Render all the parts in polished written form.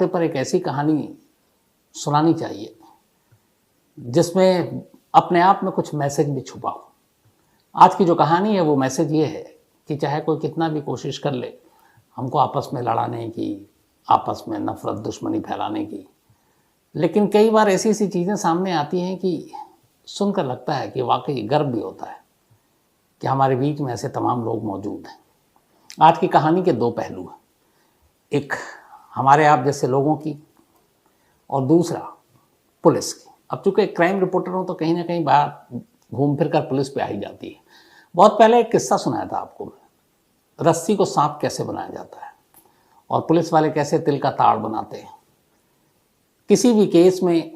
मौके पर एक ऐसी कहानी सुनानी चाहिए जिसमें अपने आप में कुछ मैसेज भी छुपा हो। आज की जो कहानी है वो मैसेज ये है कि चाहे कोई कितना भी कोशिश कर ले हमको आपस में लड़ाने की, आपस में नफरत दुश्मनी फैलाने की, लेकिन कई बार ऐसी ऐसी चीज़ें सामने आती हैं कि सुनकर लगता है कि वाकई गर्व भी होता है कि हमारे बीच में ऐसे तमाम लोग मौजूद हैं। आज की कहानी के दो पहलू हैं, एक हमारे आप जैसे लोगों की और दूसरा पुलिस की। अब चूंकि क्राइम रिपोर्टर हूँ तो कहीं ना कहीं बात घूम फिर कर पुलिस पे आई जाती है। बहुत पहले एक किस्सा सुनाया था आपको, रस्सी को सांप कैसे बनाया जाता है और पुलिस वाले कैसे तिल का ताड़ बनाते हैं। किसी भी केस में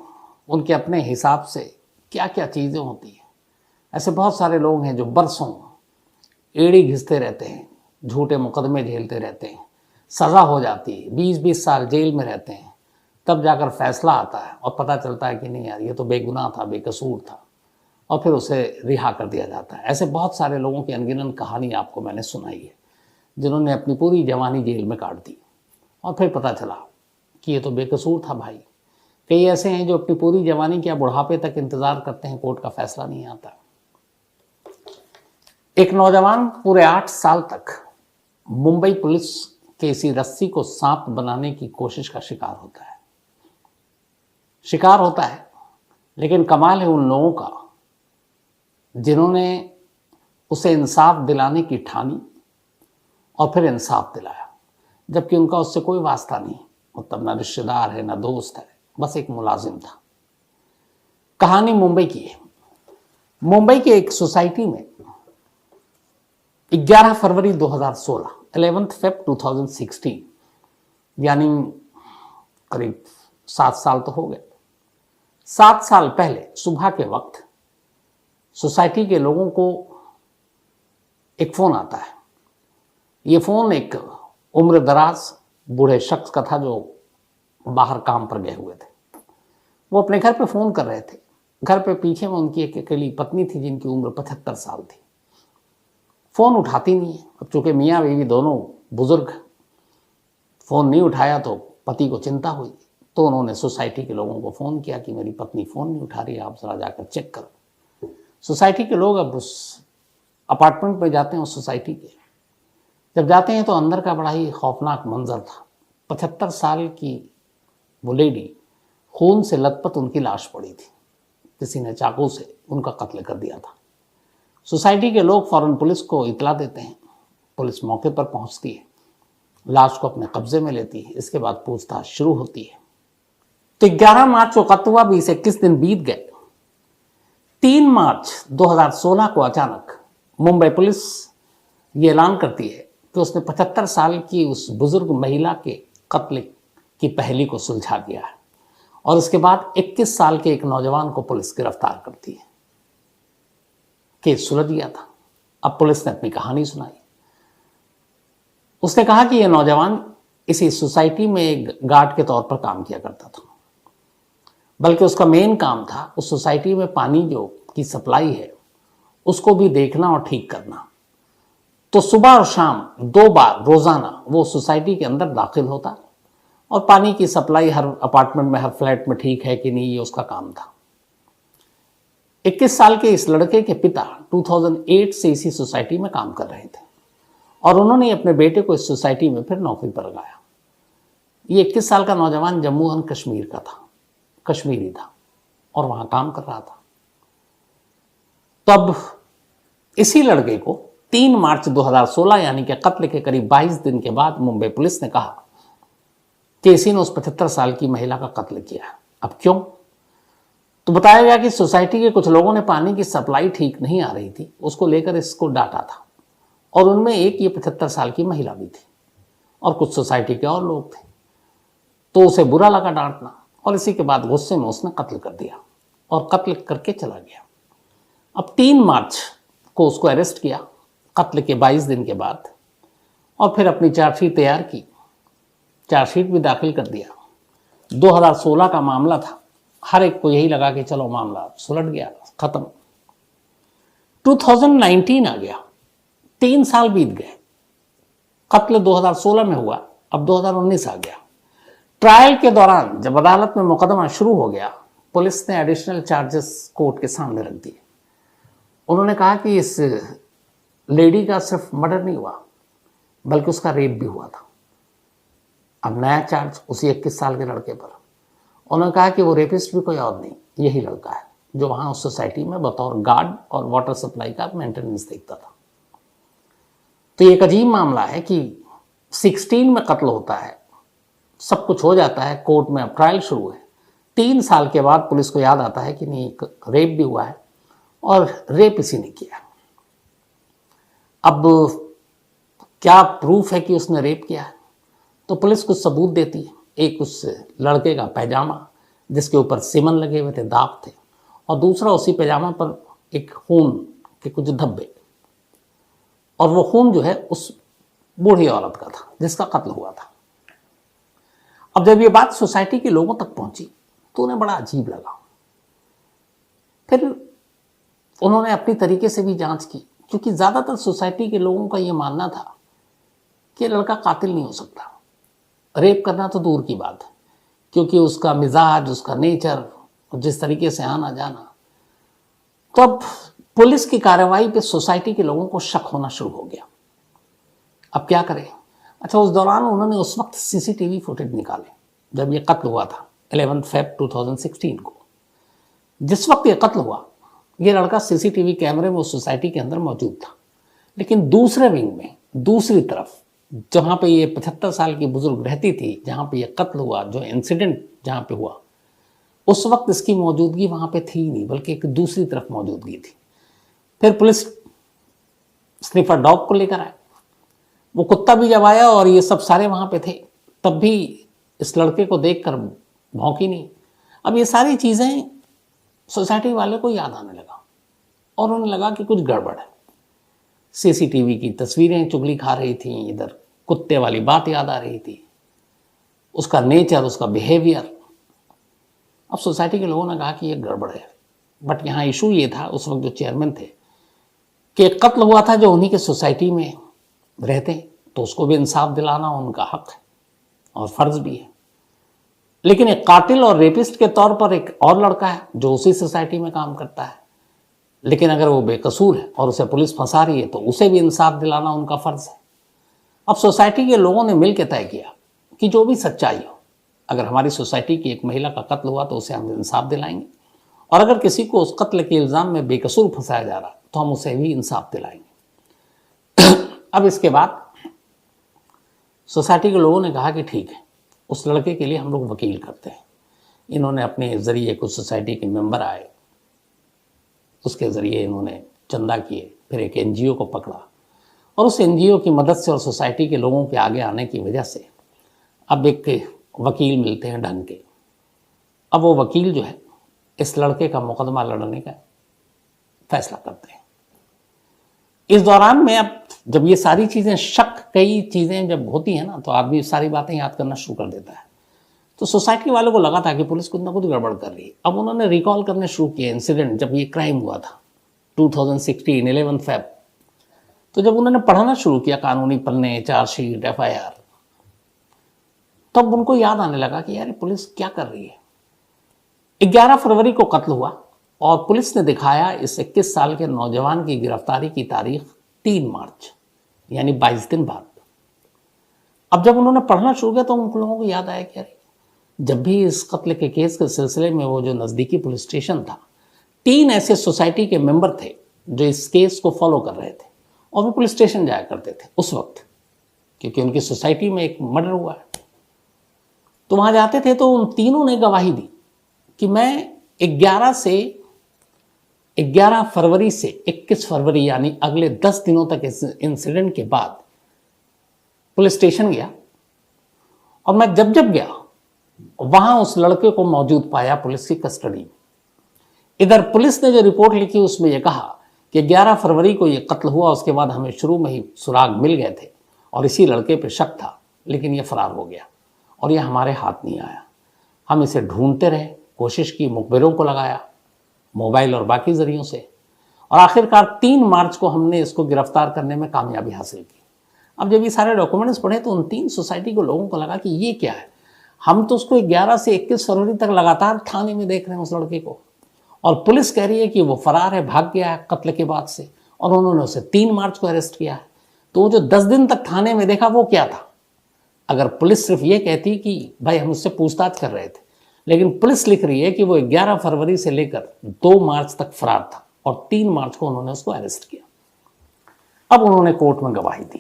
उनके अपने हिसाब से क्या क्या चीज़ें होती हैं। ऐसे बहुत सारे लोग हैं जो बरसों एड़ी घिसते रहते हैं, झूठे मुकदमे झेलते रहते हैं, सज़ा हो जाती है, 20-20 साल जेल में रहते हैं, तब जाकर फैसला आता है और पता चलता है कि नहीं यार ये तो बेगुनाह था, बेकसूर था, और फिर उसे रिहा कर दिया जाता है। ऐसे बहुत सारे लोगों की अनगिनत कहानी आपको मैंने सुनाई है जिन्होंने अपनी पूरी जवानी जेल में काट दी और फिर पता चला कि ये तो बेकसूर था भाई। कई ऐसे हैं जो अपनी पूरी जवानी क्या बुढ़ापे तक इंतज़ार करते हैं, कोर्ट का फैसला नहीं आता। एक नौजवान पूरे 8 साल तक मुंबई पुलिस के इसी रस्सी को सांप बनाने की कोशिश का शिकार होता है। लेकिन कमाल है उन लोगों का जिन्होंने उसे इंसाफ दिलाने की ठानी और फिर इंसाफ दिलाया, जबकि उनका उससे कोई वास्ता नहीं, मतलब न रिश्तेदार है न दोस्त है, बस एक मुलाजिम था। कहानी मुंबई की है। मुंबई के एक सोसाइटी में 11 फरवरी 2016, 11 फेब 2016, यानी करीब 7 साल तो हो गए। 7 साल पहले सुबह के वक्त सोसाइटी के लोगों को एक फ़ोन आता है। ये फ़ोन एक उम्र दराज बूढ़े शख्स का था जो बाहर काम पर गए हुए थे। वो अपने घर पे फ़ोन कर रहे थे। घर पे पीछे में उनकी एक अकेली पत्नी थी जिनकी उम्र 75 साल थी। फ़ोन उठाती नहीं है। अब चूँकि मियाँ बीवी दोनों बुज़ुर्ग, फ़ोन नहीं उठाया तो पति को चिंता हुई, तो उन्होंने सोसाइटी के लोगों को फ़ोन किया कि मेरी पत्नी फ़ोन नहीं उठा रही है, आप ज़रा जाकर चेक करो। सोसाइटी के लोग अब उस अपार्टमेंट में जाते हैं, उस सोसाइटी के। जब जाते हैं तो अंदर का बड़ा ही खौफनाक मंजर था। 75 साल की वो लेडी, खून से लथपथ उनकी लाश पड़ी थी। किसी ने चाकू से उनका कत्ल कर दिया था। सोसाइटी के लोग फौरन पुलिस को इतला देते हैं। पुलिस मौके पर पहुंचती है, लाश को अपने कब्जे में लेती है। इसके बाद पूछताछ शुरू होती है। तो 11 मार्च को कत्ल हुआ, 20-21 दिन बीत गए। 3 मार्च 2016 को अचानक मुंबई पुलिस ये ऐलान करती है कि उसने 75 साल की उस बुजुर्ग महिला के कत्ल की पहेली को सुलझा दिया है। और उसके बाद 21 साल के एक नौजवान को पुलिस गिरफ्तार करती है। केस सुलझ गया था। अब पुलिस ने अपनी कहानी सुनाई। उसने कहा कि यह नौजवान इसी सोसाइटी में एक गार्ड के तौर पर काम किया करता था, बल्कि उसका मेन काम था उस सोसाइटी में पानी जो की सप्लाई है उसको भी देखना और ठीक करना। तो सुबह और शाम 2 बार रोजाना वो सोसाइटी के अंदर दाखिल होता और पानी की सप्लाई हर अपार्टमेंट में, हर फ्लैट में ठीक है कि नहीं, ये उसका काम था। 21 साल के इस लड़के के पिता 2008 से इसी सोसाइटी में काम कर रहे थे और उन्होंने अपने बेटे को इस सोसाइटी में फिर नौकरी पर लगाया। ये 21 साल का नौजवान जम्मू एंड कश्मीर का था, कश्मीरी था और वहां काम कर रहा था। तब इसी लड़के को 3 मार्च 2016 यानी कि कत्ल के करीब 22 दिन के बाद मुंबई पुलिस ने कहा कि इसी ने उस 75 साल की महिला का कत्ल किया। अब क्यों? तो बताया गया कि सोसाइटी के कुछ लोगों ने पानी की सप्लाई ठीक नहीं आ रही थी, उसको लेकर इसको डांटा था और उनमें एक ये 75 साल की महिला भी थी और कुछ सोसाइटी के और लोग थे। तो उसे बुरा लगा डांटना और इसी के बाद गुस्से में उसने कत्ल कर दिया और कत्ल करके चला गया। अब 3 मार्च को उसको अरेस्ट किया कत्ल के 22 दिन के बाद और फिर अपनी चार्जशीट तैयार की, चार्जशीट भी दाखिल कर दिया। 2016 का मामला था, हर एक को यही लगा कि चलो मामला सुलझ गया, खत्म। 2019 आ गया, 3 साल बीत गए। कत्ल 2016 में हुआ, अब 2019 आ गया। ट्रायल के दौरान जब अदालत में मुकदमा शुरू हो गया, पुलिस ने एडिशनल चार्जेस कोर्ट के सामने रख दिए। उन्होंने कहा कि इस लेडी का सिर्फ मर्डर नहीं हुआ, बल्कि उसका रेप भी हुआ था। अब नया चार्ज उसी 21 साल के लड़के पर। उन्होंने कहा कि वो रेपिस्ट भी कोई और नहीं, यही लड़का है जो वहां उस सोसाइटी में बतौर गार्ड और वाटर सप्लाई का मेंटेनेंस देखता था। तो ये एक अजीब मामला है कि 16 में कत्ल होता है, सब कुछ हो जाता है, कोर्ट में अब ट्रायल शुरू है। 3 साल के बाद पुलिस को याद आता है कि नहीं, रेप भी हुआ है और रेप इसी ने किया। अब क्या प्रूफ है कि उसने रेप किया है? तो पुलिस कुछ सबूत देती है। एक उस लड़के का पैजामा जिसके ऊपर सीमन लगे हुए थे, दाग थे, और दूसरा उसी पैजामा पर एक खून के कुछ धब्बे, और वो खून जो है उस बूढ़ी औरत का था जिसका कत्ल हुआ था। अब जब ये बात सोसाइटी के लोगों तक पहुंची तो उन्हें बड़ा अजीब लगा। फिर उन्होंने अपनी तरीके से भी जांच की, क्योंकि ज़्यादातर सोसाइटी के लोगों का ये मानना था कि लड़का कातिल नहीं हो सकता। रेप करना तो दूर की बात है, क्योंकि उसका मिजाज, उसका नेचर, जिस तरीके से आना जाना। तो अब पुलिस की कार्रवाई पे सोसाइटी के लोगों को शक होना शुरू हो गया। अब क्या करें? अच्छा, उस दौरान उन्होंने उस वक्त सीसीटीवी फुटेज निकाले जब ये कत्ल हुआ था 11 फेब 2016 को। जिस वक्त ये कत्ल हुआ, ये लड़का सीसीटीवी कैमरे में उस सोसाइटी के अंदर मौजूद था। लेकिन दूसरे विंग में, दूसरी तरफ, जहाँ पे ये 75 साल की बुजुर्ग रहती थी, जहाँ पे ये कत्ल हुआ, जो इंसिडेंट जहाँ पे हुआ, उस वक्त इसकी मौजूदगी वहाँ पे थी नहीं, बल्कि एक दूसरी तरफ मौजूदगी थी। फिर पुलिस स्निफर डॉग को लेकर आए। वो कुत्ता भी जब आया और ये सब सारे वहाँ पे थे, तब भी इस लड़के को देखकर भौंकी नहीं। अब ये सारी चीज़ें सोसाइटी वाले को याद आने लगा और उन्हें लगा कि कुछ गड़बड़ है। सीसीटीवी की तस्वीरें चुगली खा रही थी, इधर कुत्ते वाली बात याद आ रही थी, उसका नेचर, उसका बिहेवियर। अब सोसाइटी के लोगों ने कहा कि ये गड़बड़ है। बट यहाँ इशू ये था, उस वक्त जो चेयरमैन थे, कि कत्ल हुआ था जो उन्हीं के सोसाइटी में रहते, तो उसको भी इंसाफ दिलाना उनका हक है और फर्ज भी है। लेकिन एक कातिल और रेपिस्ट के तौर पर एक और लड़का है जो उसी सोसाइटी में काम करता है, लेकिन अगर वो बेकसूर है और उसे पुलिस फंसा रही है तो उसे भी इंसाफ दिलाना उनका फर्ज है। अब सोसाइटी के लोगों ने मिलकर तय किया कि जो भी सच्चाई हो, अगर हमारी सोसाइटी की एक महिला का कत्ल हुआ तो उसे हम इंसाफ दिलाएंगे, और अगर किसी को उस कत्ल के इल्ज़ाम में बेकसूर फंसाया जा रहा तो हम उसे भी इंसाफ दिलाएंगे। अब इसके बाद सोसाइटी के लोगों ने कहा कि ठीक है, उस लड़के के लिए हम लोग वकील करते हैं। इन्होंने अपने ज़रिए कुछ सोसाइटी के मेंबर आए, उसके ज़रिए इन्होंने चंदा किए, फिर एक एनजीओ को पकड़ा, और उस एनजीओ की मदद से और सोसाइटी के लोगों के आगे आने की वजह से अब एक वकील मिलते हैं ढंग के। अब वो वकील जो है इस लड़के का मुकदमा लड़ने का फैसला करते हैं। इस दौरान में अब जब ये सारी चीज़ें, शक, कई चीज़ें जब होती हैं ना, तो आदमी सारी बातें याद करना शुरू कर देता है। तो सोसाइटी वालों को लगा था कि पुलिस कुछ ना कुछ गड़बड़ कर रही है। अब उन्होंने रिकॉल करने शुरू किए इंसिडेंट जब ये क्राइम हुआ था 2016 11 फेब। तो जब उन्होंने पढ़ाना शुरू किया कानूनी पन्ने, चार्जशीट, FIR, तब उनको याद आने लगा कि यार पुलिस क्या कर रही है। 11 फरवरी को कत्ल हुआ और पुलिस ने दिखाया इस 21 साल के नौजवान की गिरफ्तारी की तारीख 3 मार्च, यानी 22 दिन बाद। अब जब उन्होंने पढ़ना शुरू किया तो उन लोगों को याद आया कि अरे, जब भी इस कत्ल के केस के सिलसिले में वो जो नज़दीकी पुलिस स्टेशन था, 3 ऐसे सोसाइटी के मेंबर थे जो इस केस को फॉलो कर रहे थे, और वो पुलिस स्टेशन जाया करते थे उस वक्त, क्योंकि उनकी सोसाइटी में एक मर्डर हुआ है। तो वहाँ जाते थे तो उन तीनों ने गवाही दी कि मैं 11 फरवरी से 21 फरवरी, यानी अगले 10 दिनों तक इस इंसिडेंट के बाद पुलिस स्टेशन गया, और मैं जब जब गया वहां उस लड़के को मौजूद पाया पुलिस की कस्टडी में। इधर पुलिस ने जो रिपोर्ट लिखी उसमें यह कहा कि 11 फरवरी को यह कत्ल हुआ, उसके बाद हमें शुरू में ही सुराग मिल गए थे और इसी लड़के पे शक था, लेकिन यह फरार हो गया और यह हमारे हाथ नहीं आया। हम इसे ढूंढते रहे, कोशिश की, मुखबिरों को लगाया, मोबाइल और बाकी जरियों से, और आखिरकार 3 मार्च को हमने इसको गिरफ्तार करने में कामयाबी हासिल की। अब जब ये सारे डॉक्यूमेंट्स पढ़े तो उन 3 सोसाइटी के लोगों को लगा कि ये क्या है। हम तो उसको 11 से 21 फरवरी तक लगातार थाने में देख रहे हैं उस लड़के को, और पुलिस कह रही है कि वो फरार है, भाग गया है कत्ल के बाद से, और उन्होंने उसे 3 मार्च को अरेस्ट किया है। तो वो जो 10 दिन तक थाने में देखा वो क्या था? अगर पुलिस सिर्फ ये कहती कि भाई हम उससे पूछताछ कर रहे थे, लेकिन पुलिस लिख रही है कि वो 11 फरवरी से लेकर 2 मार्च तक फरार था और 3 मार्च को उन्होंने उसको अरेस्ट किया। अब उन्होंने कोर्ट में गवाही दी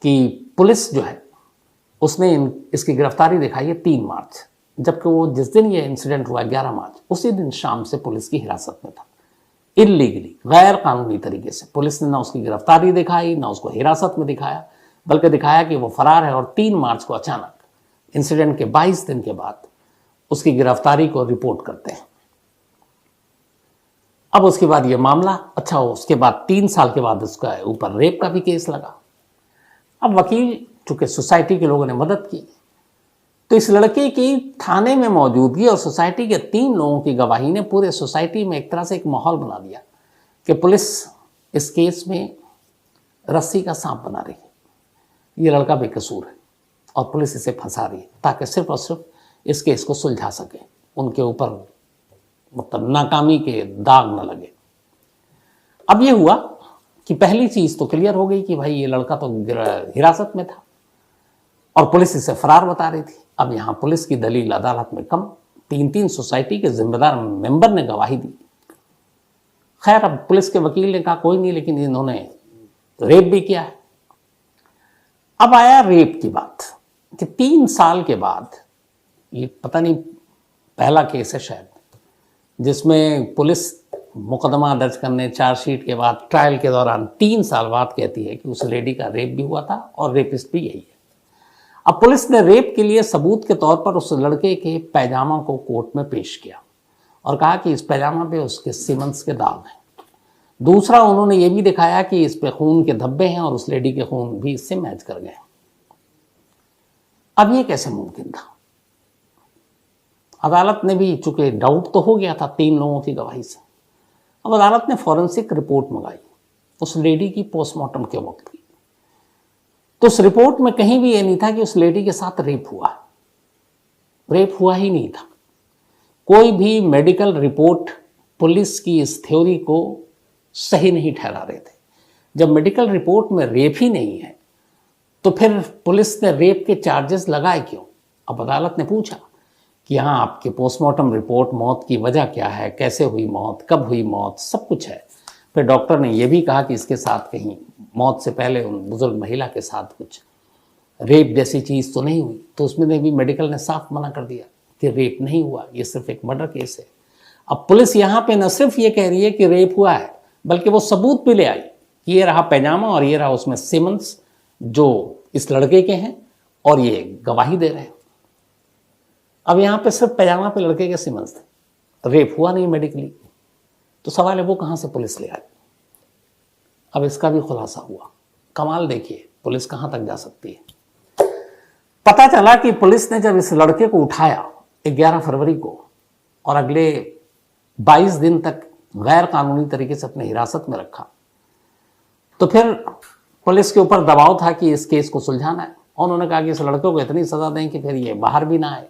कि पुलिस जो है उसने इसकी गिरफ्तारी दिखाई है 3 मार्च, जबकि वो जिस दिन ये इंसिडेंट हुआ 11 मार्च, उसी दिन शाम से पुलिस की हिरासत में था, इलीगली, गैर कानूनी तरीके से। पुलिस ने ना उसकी गिरफ्तारी दिखाई, ना उसको हिरासत में दिखाया, बल्कि दिखाया कि वो फरार है, और 3 मार्च को अचानक इंसिडेंट के 22 दिन के बाद उसकी गिरफ्तारी को रिपोर्ट करते हैं। अब उसके बाद ये मामला, अच्छा उसके बाद 3 साल के बाद उसका ऊपर रेप का भी केस लगा। अब वकील, चूंकि सोसाइटी के लोगों ने मदद की, तो इस लड़के की थाने में मौजूदगी और सोसाइटी के 3 लोगों की गवाही ने पूरे सोसाइटी में एक तरह से एक माहौल बना दिया कि पुलिस इस केस में रस्सी का सांप बना रही है, ये लड़का बेकसूर है और पुलिस इसे फंसा रही है ताकि सिर्फ और सिर्फ इस केस को सुलझा सके, उनके ऊपर मतलब नाकामी के दाग न लगे। अब ये हुआ कि पहली चीज तो क्लियर हो गई कि भाई ये लड़का तो हिरासत में था और पुलिस इसे फरार बता रही थी। अब यहाँ पुलिस की दलील अदालत में कम, 3 सोसाइटी के जिम्मेदार मेंबर ने गवाही दी। खैर, अब पुलिस के वकील ने कहा कोई नहीं, लेकिन इन्होंने रेप भी किया है। अब आया रेप की बात कि 3 साल के बाद, ये पता नहीं पहला केस है शायद, जिसमें पुलिस मुकदमा दर्ज करने, चार्जशीट के बाद, ट्रायल के दौरान 3 साल बाद कहती है कि उस लेडी का रेप भी हुआ था और रेपिस्ट भी यही है। अब पुलिस ने रेप के लिए सबूत के तौर पर उस लड़के के पैजामा को कोर्ट में पेश किया और कहा कि इस पैजामा पे उसके सीमेंस के दाग हैं। दूसरा, उन्होंने ये भी दिखाया कि इस पे खून के धब्बे हैं और उस लेडी के खून भी इससे मैच कर गए। अब ये कैसे मुमकिन था? अदालत ने भी, चूंकि डाउट तो हो गया था 3 लोगों की गवाही से, अब अदालत ने फॉरेंसिक रिपोर्ट मंगाई उस लेडी की पोस्टमार्टम के वक्त की। तो उस रिपोर्ट में कहीं भी ये नहीं था कि उस लेडी के साथ रेप हुआ। रेप हुआ ही नहीं था। कोई भी मेडिकल रिपोर्ट पुलिस की इस थ्योरी को सही नहीं ठहरा रहे थे। जब मेडिकल रिपोर्ट में रेप ही नहीं है तो फिर पुलिस ने रेप के चार्जेस लगाए क्यों? अब अदालत ने पूछा कि हाँ, आपके पोस्टमार्टम रिपोर्ट, मौत की वजह क्या है, कैसे हुई मौत, कब हुई मौत, सब कुछ है। फिर डॉक्टर ने यह भी कहा कि इसके साथ कहीं मौत से पहले उन बुजुर्ग महिला के साथ कुछ रेप जैसी चीज़ तो नहीं हुई। तो उसमें भी मेडिकल ने साफ मना कर दिया कि रेप नहीं हुआ, ये सिर्फ एक मर्डर केस है। अब पुलिस यहाँ पे न सिर्फ ये कह रही है कि रेप हुआ है, बल्कि वो सबूत भी ले आई कि ये रहा पैजामा और ये रहा उसमें सीमेंस जो इस लड़के के हैं, और ये गवाही दे रहे हैं। अब यहाँ पे सिर्फ पैजामा पे लड़के के सीमेंस थे, रेप हुआ नहीं मेडिकली। तो सवाल है वो कहाँ से पुलिस ले आई? अब इसका भी खुलासा हुआ। कमाल देखिए, पुलिस कहाँ तक जा सकती है। पता चला कि पुलिस ने जब इस लड़के को उठाया 11 फरवरी को और अगले 22 दिन तक गैर कानूनी तरीके से अपने हिरासत में रखा, तो फिर पुलिस के ऊपर दबाव था कि इस केस को सुलझाना है। और उन्होंने कहा कि इस लड़के को इतनी सजा दें कि फिर ये बाहर भी ना आए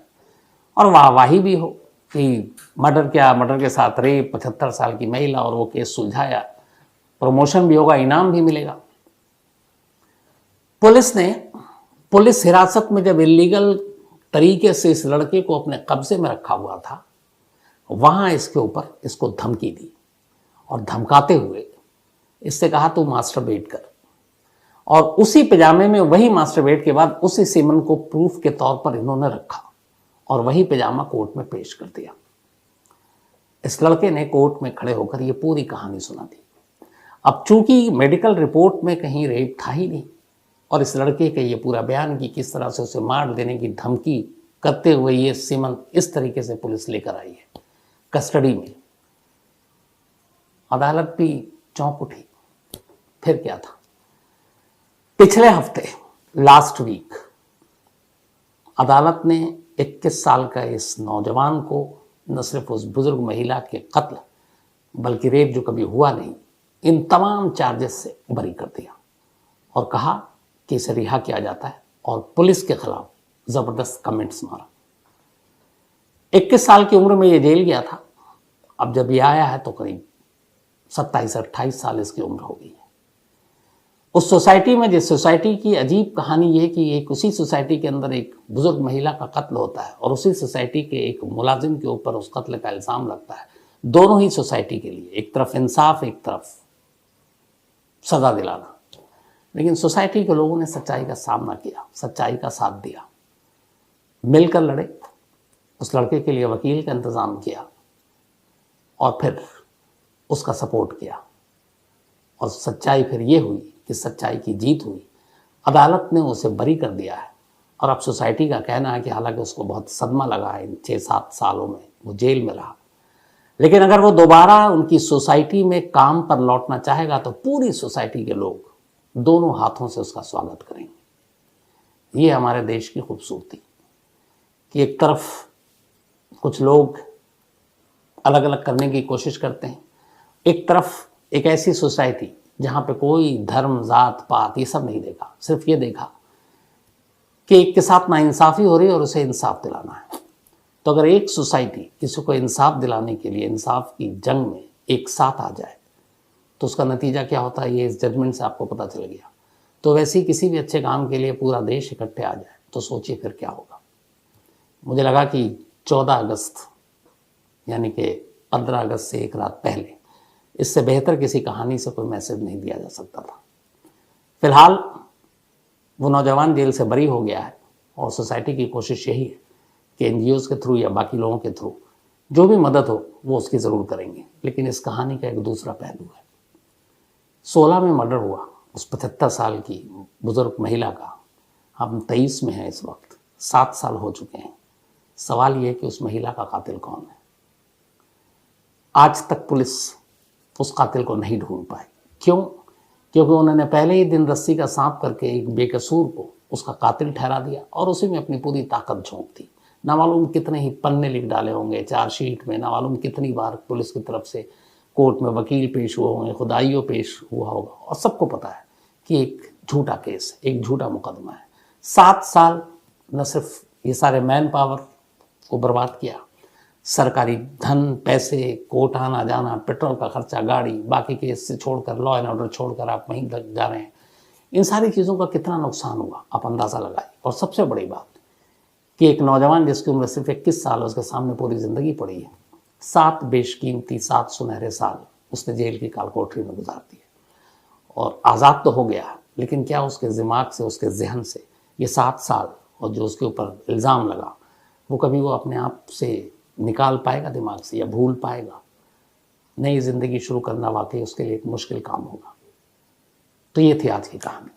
और वाहवाही भी हो कि मर्डर क्या, मर्डर के साथ रेप, 75 साल की महिला, और वो केस सुलझाया, प्रमोशन भी होगा, इनाम भी मिलेगा। पुलिस हिरासत में जब इलीगल तरीके से इस लड़के को अपने कब्जे में रखा हुआ था, वहां इसके ऊपर इसको धमकी दी और धमकाते हुए इससे कहा तू मास्टरबेट कर, और उसी पैजामे में वही मास्टरबेट के बाद उसी सीमन को प्रूफ के तौर पर इन्होंने रखा और वही पैजामा कोर्ट में पेश कर दिया। इस लड़के ने कोर्ट में खड़े होकर ये पूरी कहानी सुना दी। अब चूंकि मेडिकल रिपोर्ट में कहीं रेप था ही नहीं, और इस लड़के का ये पूरा बयान कि किस तरह से उसे मार देने की धमकी करते हुए ये सीमन इस तरीके से पुलिस लेकर आई है कस्टडी में, अदालत भी चौंक उठी। फिर क्या था? पिछले हफ्ते, लास्ट वीक, अदालत ने 21 साल का इस नौजवान को न सिर्फ उस बुजुर्ग महिला के कत्ल बल्कि रेप जो कभी हुआ नहीं, इन तमाम चार्जेस से बरी कर दिया और कहा कि इसे रिहा किया जाता है और पुलिस के खिलाफ जबरदस्त कमेंट्स मारा। 21 साल की उम्र में ये जेल गया था, अब जब ये आया है तो करीब 27-28 साल इसकी उम्र हो गई है। उस सोसाइटी में, जिस सोसाइटी की अजीब कहानी ये कि एक उसी सोसाइटी के अंदर एक बुजुर्ग महिला का कत्ल होता है और उसी सोसाइटी के एक मुलाजिम के ऊपर उस कत्ल का इल्ज़ाम लगता है। दोनों ही सोसाइटी के लिए, एक तरफ इंसाफ, एक तरफ सजा दिलाना। लेकिन सोसाइटी के लोगों ने सच्चाई का सामना किया, सच्चाई का साथ दिया, मिलकर लड़े, उस लड़के के लिए वकील का इंतज़ाम किया और फिर उसका सपोर्ट किया। और सच्चाई फिर ये हुई कि सच्चाई की जीत हुई। अदालत ने उसे बरी कर दिया है। और अब सोसाइटी का कहना है कि हालांकि उसको बहुत सदमा लगा है, इन 6-7 सालों में वो जेल में रहा, लेकिन अगर वो दोबारा उनकी सोसाइटी में काम पर लौटना चाहेगा तो पूरी सोसाइटी के लोग दोनों हाथों से उसका स्वागत करेंगे। ये हमारे देश की खूबसूरती कि एक तरफ कुछ लोग अलग अलग करने की कोशिश करते हैं, एक तरफ एक ऐसी सोसाइटी जहाँ पे कोई धर्म, जात, पात ये सब नहीं देखा, सिर्फ ये देखा कि एक के साथ नाइंसाफ़ी हो रही है और उसे इंसाफ दिलाना है। तो अगर एक सोसाइटी किसी को इंसाफ दिलाने के लिए इंसाफ की जंग में एक साथ आ जाए तो उसका नतीजा क्या होता है, ये इस जजमेंट से आपको पता चल गया। तो वैसे ही किसी भी अच्छे काम के लिए पूरा देश इकट्ठे आ जाए तो सोचिए फिर क्या होगा। मुझे लगा कि 14 अगस्त यानी कि 15 अगस्त से एक रात पहले इससे बेहतर किसी कहानी से कोई मैसेज नहीं दिया जा सकता था। फिलहाल वो नौजवान जेल से बरी हो गया है और सोसाइटी की कोशिश यही है कि NGOs के थ्रू या बाकी लोगों के थ्रू जो भी मदद हो वो उसकी ज़रूर करेंगे। लेकिन इस कहानी का एक दूसरा पहलू है। 16 में मर्डर हुआ उस 75 साल की बुजुर्ग महिला का। हम 23 में हैं इस वक्त, 7 साल हो चुके हैं। सवाल ये है कि उस महिला का कातिल कौन है। आज तक पुलिस उस कातिल को नहीं ढूंढ पाई। क्यों? क्योंकि उन्होंने पहले ही दिन रस्सी का सांप करके एक बेकसूर को उसका कातिल ठहरा दिया और उसी में अपनी पूरी ताकत झोंक दी। ना मालूम कितने ही पन्ने लिख डाले होंगे चार्जशीट में, ना मालूम कितनी बार पुलिस की तरफ से कोर्ट में वकील पेश हुए होंगे, खुदाइयों पेश हुआ होगा, और सबको पता है कि एक झूठा केस, एक झूठा मुकदमा है। 7 साल न सिर्फ ये सारे मैन पावर को बर्बाद किया, सरकारी धन, पैसे, कोर्ट आना जाना, पेट्रोल का खर्चा, गाड़ी, बाकी केस से छोड़कर, लॉ एंड ऑर्डर छोड़कर आप वहीं तक जा रहे हैं। इन सारी चीज़ों का कितना नुकसान हुआ आप अंदाज़ा लगाइए। और सबसे बड़ी बात कि एक नौजवान जिसकी उम्र सिर्फ 21 साल है, उसके सामने पूरी ज़िंदगी पड़ी है। 7 बेशकीमती, 7 सुनहरे साल उसने जेल की कालकोठरी में गुजार दिए और आज़ाद तो हो गया, लेकिन क्या उसके दिमाग से, उसके जहन से ये 7 साल और जो उसके ऊपर इल्ज़ाम लगा वो कभी वो अपने आप से निकाल पाएगा दिमाग से या भूल पाएगा? नई ज़िंदगी शुरू करना वाकई उसके लिए एक मुश्किल काम होगा। तो ये थी आज की कहानी।